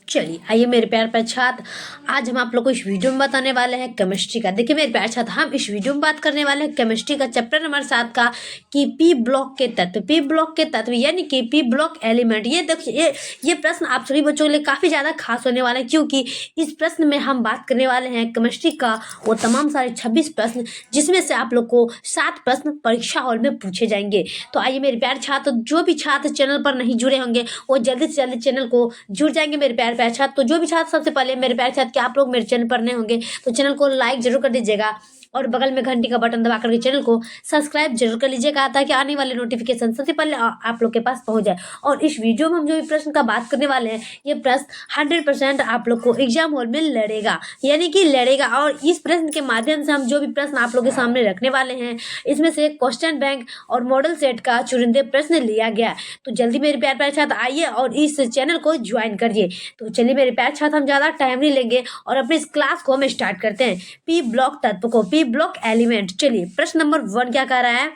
चलिए आइए मेरे प्यार प्यारे छात्र, आज हम आप लोग को इस वीडियो में बताने वाले हैं केमिस्ट्री का। देखिए मेरे प्यारे छात्र, हम इस वीडियो में बात करने वाले हैं केमिस्ट्री का चैप्टर नंबर 7 का कि पी ब्लॉक के तत्व। पी ब्लॉक के तत्व यानी कि पी ब्लॉक एलिमेंट। ये देखिए ये प्रश्न आप सभी बच्चों के लिए काफी ज्यादा खास होने वाला है, क्योंकि इस प्रश्न में हम बात करने वाले हैं केमिस्ट्री का वो तमाम सारे 26 प्रश्न, जिसमें से आप लोग को 7 प्रश्न परीक्षा हॉल में पूछे जाएंगे। तो आइए मेरे प्यारे छात्र, जो भी छात्र चैनल पर नहीं जुड़े होंगे वो जल्दी से जल्दी चैनल को जुड़ जाएंगे मेरे प्यारे प्यारे छात्र। तो जो भी छात्र सबसे पहले मेरे प्यारे छात्र कि आप लोग मेरे चैनल पर नए होंगे तो चैनल को लाइक जरूर कर दीजिएगा और बगल में घंटी का बटन दबा करके चैनल को सब्सक्राइब जरूर कर लीजिएगा, ताकि आने वाले नोटिफिकेशन सबसे पहले आप लोग के पास पहुंच जाए। और इस वीडियो में हम जो भी प्रश्न का बात करने वाले हैं, ये प्रश्न 100% आप लोग को एग्जाम हॉल में लड़ेगा, यानी कि लड़ेगा। और इस प्रश्न के माध्यम से हम जो भी प्रश्न आप लोग के सामने रखने वाले हैं, इसमें से क्वेश्चन बैंक और मॉडल सेट का चुनिंदे प्रश्न लिया गया। तो जल्दी मेरे प्यार प्यारे छात्र आइए और इस चैनल को ज्वाइन करिए। तो चलिए मेरे प्यारे छात्र, हम ज्यादा टाइम नहीं लेंगे और अपने इस क्लास को हम स्टार्ट करते हैं। पी ब्लॉक तत्व को, पी ब्लॉक एलिमेंट। चलिए प्रश्न नंबर 1 क्या कह रहा है,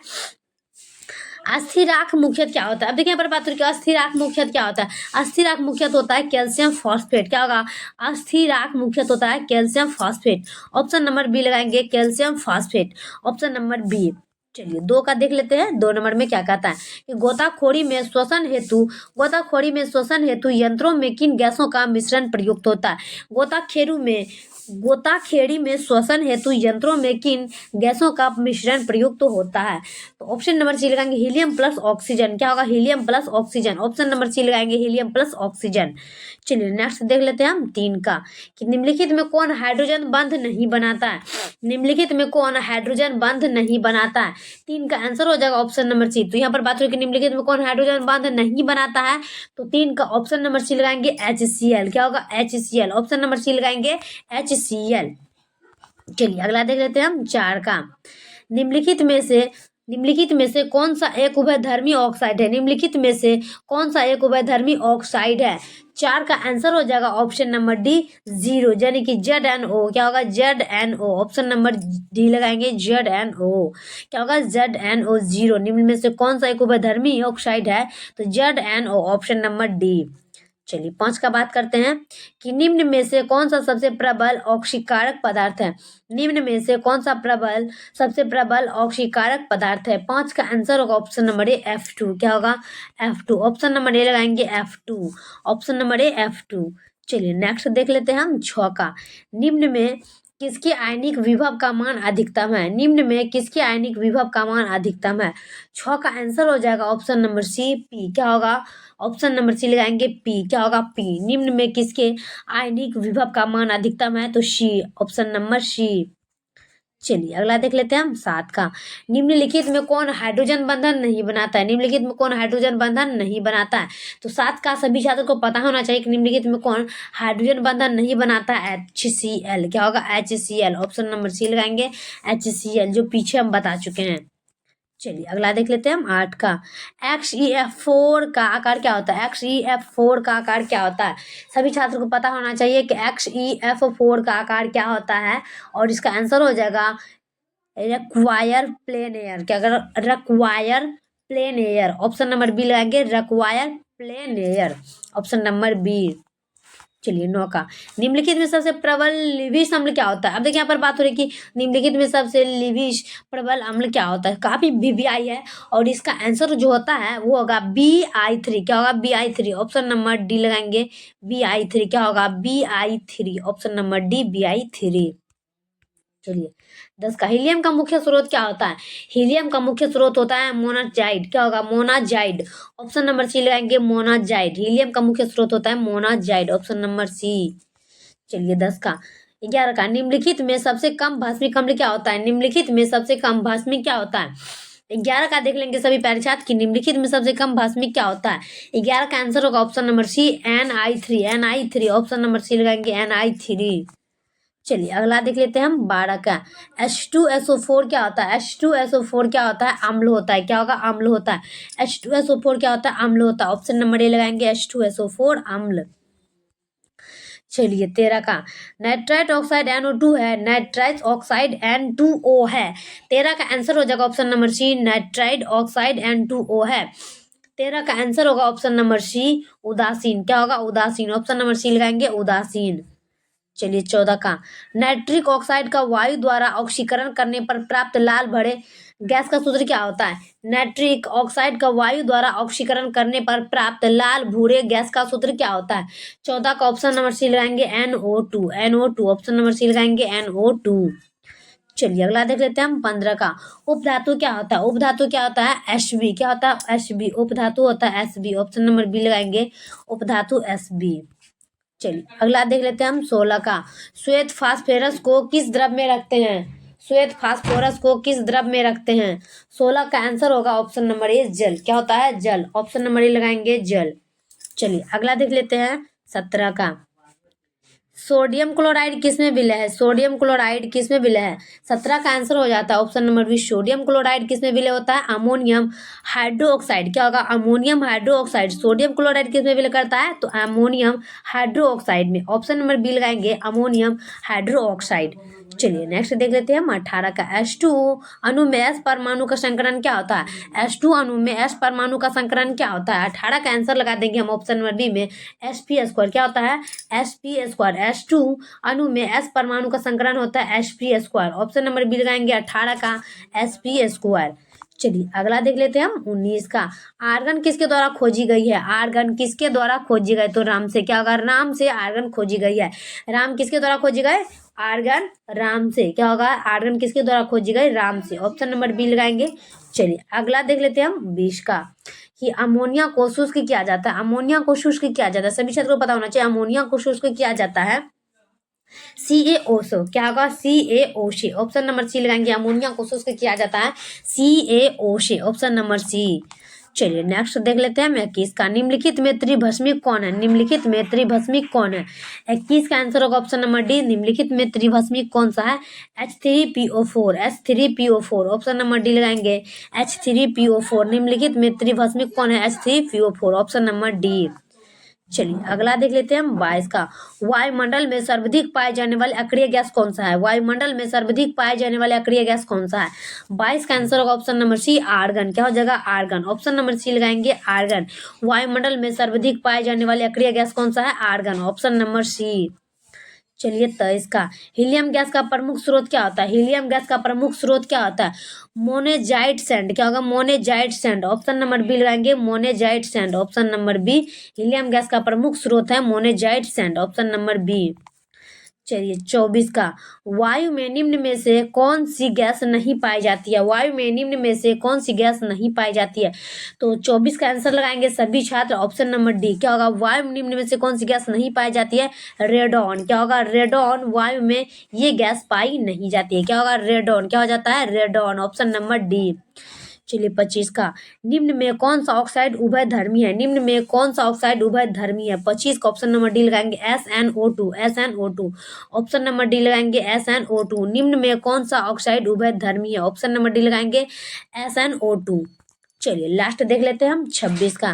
अस्थिराक मुख्यतः क्या होता है। अब देखिए यहाँ पर बात करें अस्थिराक मुख्यतः क्या होता है। अस्थिराक मुख्यतः होता है कैल्शियम फॉस्फेट। क्या होगा, अस्थिराक मुख्यतः होता है calcium phosphate. Option number B लगाएंगे, calcium phosphate. Option number B. चलिए 2 का देख लेते हैं। 2 नंबर में क्या कहता है कि गोताखोरी में श्वसन हेतु यंत्रों में किन गैसों का मिश्रण प्रयुक्त होता है। गोताखेड़ी में श्वसन हेतु यंत्रों में किन गैसों का मिश्रण प्रयुक्त होता है। तो ऑप्शन नंबर सी लगाएंगे, हीलियम प्लस ऑक्सीजन। क्या होगा, helium plus oxygen. Option number C लगाएंगे, हीलियम प्लस ऑक्सीजन। चलिए नेक्स्ट देख लेते हैं हम 3 का कि निम्नलिखित में कौन हाइड्रोजन बंध नहीं बनाता है। निम्नलिखित में कौन हाइड्रोजन बंध नहीं बनाता है। 3 का आंसर हो जाएगा ऑप्शन नंबर सी। तो यहाँ पर बात हो कि निम्नलिखित में कौन हाइड्रोजन बंध नहीं बनाता है, तो 3 का ऑप्शन नंबर सी लगाएंगे, HCl। क्या होगा, HCl। ऑप्शन नंबर सी लगाएंगे, HCl। चलिए अगला देख लेते हैं हम 4 का। निम्नलिखित में से कौन सा एक उभयधर्मी ऑक्साइड है। निम्नलिखित में से कौन सा एक उभयधर्मी ऑक्साइड है। 4 का आंसर हो जाएगा ऑप्शन नंबर डी, 0, यानी कि ZNO। क्या होगा, ZNO। ऑप्शन नंबर डी लगाएंगे, ZNO। क्या होगा, ZNO 0। निम्न में से कौन सा एक उभयधर्मी ऑक्साइड है, तो ZNO। Option number D. चलिए 5 का बात करते हैं कि निम्न में से कौन सा सबसे प्रबल ऑक्सीकारक पदार्थ है। निम्न में से कौन सा सबसे प्रबल ऑक्सीकारक पदार्थ है। 5 का आंसर होगा ऑप्शन नंबर ए, F2। क्या होगा, F2। ऑप्शन नंबर ए लगाएंगे, F2। Option number A, F2। चलिए नेक्स्ट देख लेते हैं हम 6 का। निम्न में किसके आयनिक विभव का मान अधिकतम है। निम्न में किसके आयनिक विभव का मान अधिकतम है। 6 का आंसर हो जाएगा ऑप्शन नंबर सी, P। क्या होगा, ऑप्शन नंबर सी लगाएंगे, P। क्या होगा, P। निम्न में किसके आयनिक विभव का मान अधिकतम है, तो सी। Option number C. चलिए अगला देख लेते हैं हम 7 का। निम्नलिखित में कौन हाइड्रोजन बंधन नहीं बनाता है। निम्नलिखित में कौन हाइड्रोजन बंधन नहीं बनाता है, तो 7 का सभी छात्रों को पता होना चाहिए कि निम्नलिखित में कौन हाइड्रोजन बंधन नहीं बनाता है, HCl। क्या होगा, HCl। ऑप्शन नंबर सी लगाएंगे, HCl, जो पीछे हम बता चुके हैं। चलिए अगला देख लेते हैं हम 8 का। XeF4 का आकार क्या होता है। XeF4 का आकार क्या होता है, सभी छात्रों को पता होना चाहिए कि XeF4 का आकार क्या होता है, और इसका आंसर हो जाएगा रिक्वायर प्लेन एयर। क्या अगर require plain air. Option number B लगाएंगे, require plain air. Option number B. चलिए 9 का। निम्नलिखित में सबसे प्रबल लिविश अम्ल क्या होता है। अब देखिए यहाँ पर बात हो रही है कि निम्नलिखित में सबसे लिविश प्रबल अम्ल क्या होता है। काफी BBI है और इसका आंसर जो होता है वो होगा BI3। क्या होगा, BI3। ऑप्शन नंबर डी लगाएंगे, BI3। क्या होगा, BI3। Option number D, BI3। चलिए 10 का। हीलियम का मुख्य स्रोत क्या होता है। हीलियम का मुख्य स्रोत होता है मोनाजाइड। क्या होगा, मोनाजाइड। ऑप्शन नंबर सी लगाएंगे, मोनाजाइड। हीलियम का मुख्य स्रोत होता है मोनाजाइड। Option number C. चलिए 10 का। 11 का। निम्नलिखित में सबसे कम भास्मिक अम्ल क्या होता है। निम्नलिखित में सबसे कम भास्मिक क्या होता है। 11 का देख लेंगे सभी प्यारे छात्र की निम्नलिखित में सबसे कम भास्मिक क्या होता है। 11 का आंसर होगा option number C, Ni3। Option number C लगाएंगे, Ni3। चलिए अगला देख लेते हैं हम 12 का। H2SO4 क्या होता है। H2SO4 क्या होता है, अम्ल होता है। क्या होगा, अम्ल होता है। H2SO4 क्या होता है, अम्ल होता है। ऑप्शन नंबर ए लगाएंगे, H2SO4 अम्ल। चलिए 13 का। नाइट्राइट ऑक्साइड NO2 है, नाइट्राइट ऑक्साइड N2O है। 13 का आंसर हो जाएगा option number C, nitrite oxide N2O है। 13 का आंसर होगा ऑप्शन नंबर सी उदासीन। क्या होगा? उदासीन। ऑप्शन नंबर सी लगाएंगे उदासीन। चलिए 14 का, नाइट्रिक ऑक्साइड का वायु द्वारा ऑक्सीकरण करने पर प्राप्त लाल भरे गैस का सूत्र क्या होता है? नाइट्रिक ऑक्साइड का वायु द्वारा ऑक्सीकरण करने पर प्राप्त लाल भूरे गैस का सूत्र क्या होता है? 14 का ऑप्शन नंबर सी लगाएंगे NO2। NO2 option number C लगाएंगे NO2। चलिए अगला देख लेते हैं हम 15 का, उपधातु क्या होता है? उपधातु क्या होता है? Hb। क्या होता है? Hb। उपधातु होता है Sb। ऑप्शन नंबर बी लगाएंगे उपधातु Sb। चलिए अगला देख लेते हैं हम 16 का, श्वेत फास्फोरस को किस द्रव में रखते हैं? श्वेत फास्फोरस को किस द्रव में रखते हैं? 16 का आंसर होगा ऑप्शन नंबर ए जल। क्या होता है? जल। ऑप्शन नंबर ए लगाएंगे जल। चलिए अगला देख लेते हैं 17 का, सोडियम क्लोराइड किस में विलय है? सोडियम क्लोराइड किस में विलय है? 17 का आंसर हो जाता है option number B sodium chloride किस में विलय होता है? Ammonium hydroxide. क्या होगा? Ammonium hydroxide. सोडियम क्लोराइड किस में विलय करता है? तो अमोनियम हाइड्रोक्साइड में। ऑप्शन नंबर बी लगाएंगे अमोनियम हाइड्रोक्साइड। चलिए नेक्स्ट देख लेते हैं हम 18 का, H2 अणु में S परमाणु का संकरण क्या होता है? H2 अणु में S परमाणु का संकरण क्या होता है? 18 का आंसर लगा देंगे हम ऑप्शन नंबर बी में sp²। क्या होता है? sp²। H2 अणु में S परमाणु का संकरण होता है sp²। ऑप्शन नंबर बी लगाएंगे 18 का sp²। चलिए अगला देख लेते हैं हम 19 का, आर्गन किसके द्वारा खोजी गई है? आर्गन किसके द्वारा खोजी गई? तो राम से। क्या होगा? राम से आर्गन खोजी गई है। राम किसके द्वारा खोजी गए? आर्गन राम से। क्या होगा? आर्गन किसके द्वारा खोजी गई? राम से। ऑप्शन नंबर बी लगाएंगे। चलिए अगला देख लेते हैं हम 20 का, कि अमोनिया को शुष्क किया जाता है। अमोनिया को शुष्क किया जाता है, सभी छात्रों को पता होना चाहिए। अमोनिया को शुष्क किया जाता है CaO से। क्या होगा? CaO से। ऑप्शन नंबर सी लगाएंगे, अमोनिया को शुष्क किया जाता है CaO से। Option number C. चलिए नेक्स्ट देख लेते हैं हम 21 का, निम्नलिखित में त्रिभस्मिक कौन है? निम्नलिखित में त्रिभस्मिक कौन है? 21 का आंसर होगा ऑप्शन नंबर डी, निम्नलिखित में त्रिभस्मिक कौन सा है? H3PO4। H3PO4। Option number D लगाएंगे H3PO4। निम्नलिखित में त्रिभस्मिक कौन है? H3PO4। Option number D. चलिए अगला देख लेते हैं हम 22 का, वायुमंडल में सर्वाधिक पाए जाने वाले अक्रिय गैस कौन सा है? वायुमंडल में सर्वाधिक पाए जाने वाले अक्रिय गैस कौन सा है? 22 का आंसर होगा ऑप्शन नंबर सी आर्गन। क्या हो जाएगा? आर्गन। ऑप्शन नंबर सी लगाएंगे आर्गन। वायुमंडल में सर्वाधिक पाए जाने वाले अक्रिय गैस कौन सा है? आर्गन। Option number C. चलिए 23 का, हीलियम गैस का प्रमुख स्रोत क्या होता है? हीलियम गैस का प्रमुख स्रोत क्या होता है? Monazite sand. क्या होगा? Monazite sand. Option number B लगाएंगे monazite sand. Option number B, helium gas का प्रमुख स्रोत है monazite sand. Option number B. चलिए 24 का, वायु में निम्न में से कौन सी गैस नहीं पाई जाती है? वायु में निम्न में से कौन सी गैस नहीं पाई जाती है? तो 24 का आंसर लगाएंगे सभी छात्र ऑप्शन नंबर डी। क्या होगा? वायु में निम्न में से कौन सी गैस नहीं पाई जाती है? रेडॉन। क्या होगा? रेडॉन। वायु में ये गैस पाई नहीं जाती है। क्या होगा? रेडॉन। क्या हो जाता है? रेडॉन। Option number D. चलिए 25 का, निम्न में कौन सा ऑक्साइड उभय धर्मी है? निम्न में कौन सा ऑक्साइड उभय धर्मी है? 25 का ऑप्शन नंबर डी लगाएंगे SnO2। SnO2। Option number D लगाएंगे SnO2। निम्न में कौन सा ऑक्साइड उभय धर्मी है? ऑप्शन नंबर डी लगाएंगे SnO2। चलिए लास्ट देख लेते हैं हम 26 का,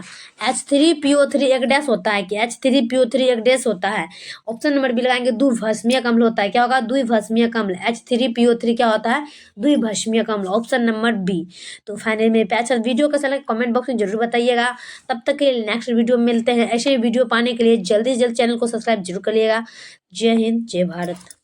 H3PO3 एक डैश होता है कि H3PO3 एक डैश होता है? ऑप्शन नंबर बी लगाएंगे द्विभस्मीय अम्ल होता है। क्या होगा? द्विभस्मीय अम्ल। H3PO3 क्या होता है? द्विभस्मीय अम्ल। Option number B. तो फाइनल में पैसा वीडियो कैसा लगे कमेंट बॉक्स में जरूर बताइएगा। तब तक के लिए नेक्स्ट वीडियो में मिलते हैं। ऐसे वीडियो पाने के लिए जल्दी से जल्द चैनल को सब्सक्राइब जरूर करिएगा। जय हिंद, जय भारत।